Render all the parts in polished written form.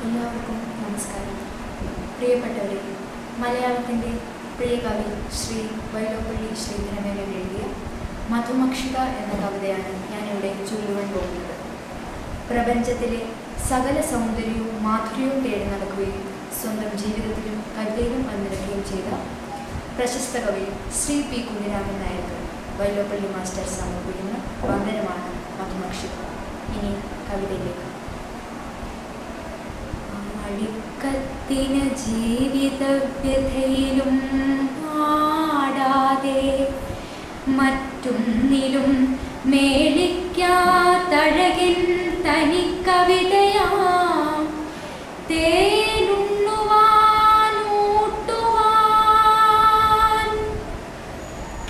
എല്ലാവർക്കും നമസ്കാരം. പ്രിയപ്പെട്ടവരെ, മലയാളത്തിൻ്റെ പ്രിയ കവി ശ്രീ വൈലോപ്പള്ളി ശ്രീധരമേനോൻ എഴുതിയ മധുമക്ഷിക എന്ന കവിതയാണ് ഞാനിവിടെ ചൊല്ലുവാൻ പോകുന്നത്. പ്രപഞ്ചത്തിലെ സകല സൗന്ദര്യവും മാധുര്യവും തേടി നടക്കുകയും സ്വന്തം ജീവിതത്തിലും കവിതയിലും വന്നിറക്കുകയും ചെയ്ത പ്രശസ്ത കവി ശ്രീ പി കുഞ്ഞിരാമൻ നായർക്ക് വൈലോപ്പള്ളി മാസ്റ്റർ സമർപ്പിക്കുന്ന വന്ദനമാണ് മധുമക്ഷിക. ഇനി കവിതയിലേക്ക്. അഴിക്കത്തിന് ജീവിതവ്യഥയിലും ആടാതെ മറ്റൊന്നിലും മേളിക്കാത്തഴകിൻ തനിക്കവിതയാം തേനുണ്ണുവാനൂട്ടുവാൻ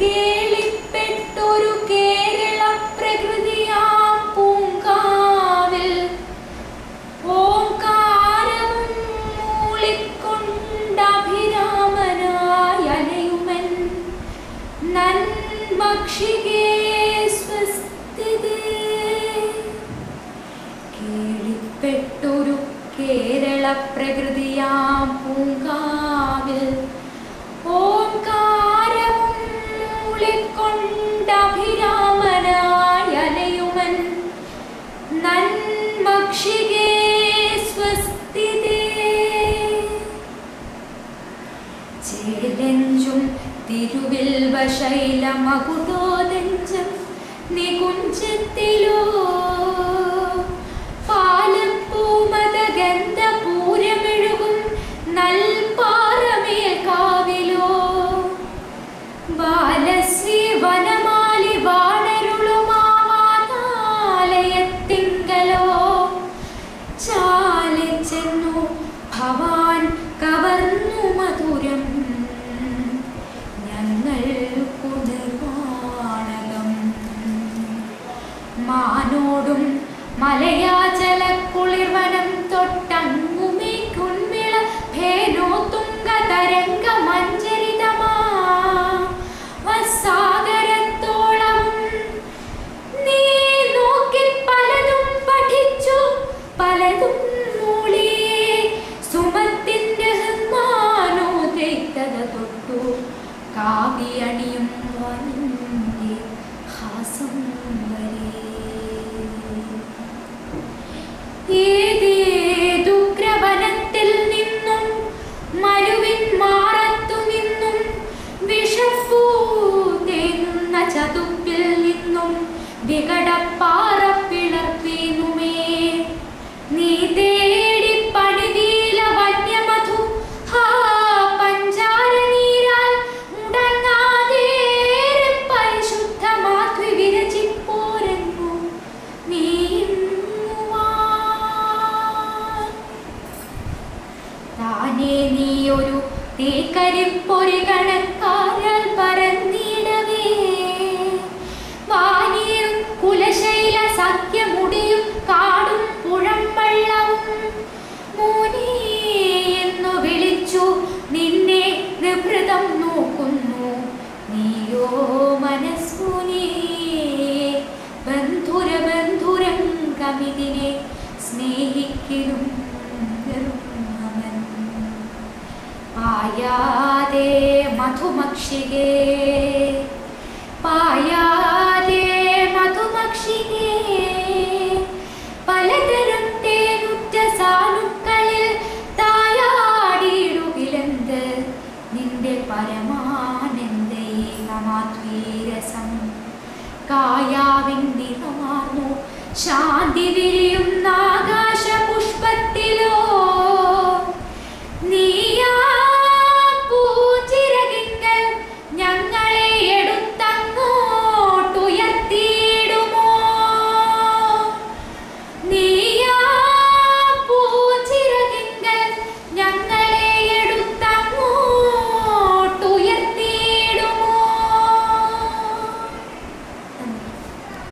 കേളിപ്പെട്ടൊരു കേരള പ്രകൃതിയാം പൂങ്കാവിൽ ഓംകാരവും മൂളിക്കൊണ്ടഭിരാമനായ അലയുമൻ നന്മക്ഷികേ സ്വസ്തിതേ. കേളിപ്പെട്ടൊരു കേരള പ്രകൃതിയാം പൂങ്കാവിൽ ഓംകാരവും മൂളിക്കൊണ്ടഭിരാമനായ അലയുമൻ നന്മക്ഷികേ സ്വസ്തിതേ. ചേലഞ്ചും തിരുവിൽവ ശൈലമകുടോദഞ്ചം നികുഞ്ചത്തിലോ പാലപ്പൂമതഗന്ധപൂരമെഴുകും നൽപാറമേൽ കാവിലോ ബാലശ്രീ വനമാലി വാണരുളുമാവാനാലയത്തിങ്കലോ ചാലിച്ചെന്നു ഭവാൻ കവർന്നു മധുരം ഞങ്ങൾക്കു നിർവാണകം. മാനോടും മലയാചല കുളിർവനം തൊട്ടങ്ങുമേ കുൺവിള ഭേനോ തുങ്ക തരംഗ മഞ്ജരിതമാ വസാഗരത്തോളവും നീ നോക്കി പലതും പഠിച്ചു പലതും മൂളി സുമത്തിന്റെ ഹൃന്മാനോദ്രിക്തത തൊട്ടു കാവ്യണിയും വന്ദേ ഹാസം വരേ. ഏതേതുഗ്രവനത്തിൽ നിന്നും മരുവിൻ മാറത്തു നിന്നും വിഷപ്പൂ തേങ്ങുന്ന ചതുപ്പിൽ നിന്നും വികടപ്പാറ പിളർപ്പീനുമേ നീ തേടി പണിതീല വന്യമധു ഹാ പഞ്ചാര നീരാൽ മുടങ്ങാതെ പരിശുദ്ധ മാധു വിരചിപ്പോരെന്നു നീ താനേ നീയൊരു തീക്കരിപ്പൊരു കണക്കാരാൽ പറന്നിടവേ വാനീറും കുലശൈല സഖ്യമുടിയും കാടും പുഴമ്പള്ളവും മോനേ എന്നു വിളിച്ചു നിന്നെ നിഭൃതം നോക്കുന്നു നീയോ മനസ്സുനേ ബന്ധുര ബന്ധുരം കവിതിനെ സ്നേഹിക്കലും പായാതെ മധുമക്ഷികേ പായാതെ മധുമക്ഷികേ പലതരം തേനുറ്റ സാനുക്കളിൽ തായാടിയിടുകിലെന്ത് നിന്റെ പരമാനന്ദീകമാത്മീരസം കായാവിൻ നിറമാർന്നു ശാന്തി വിരിയുന്ന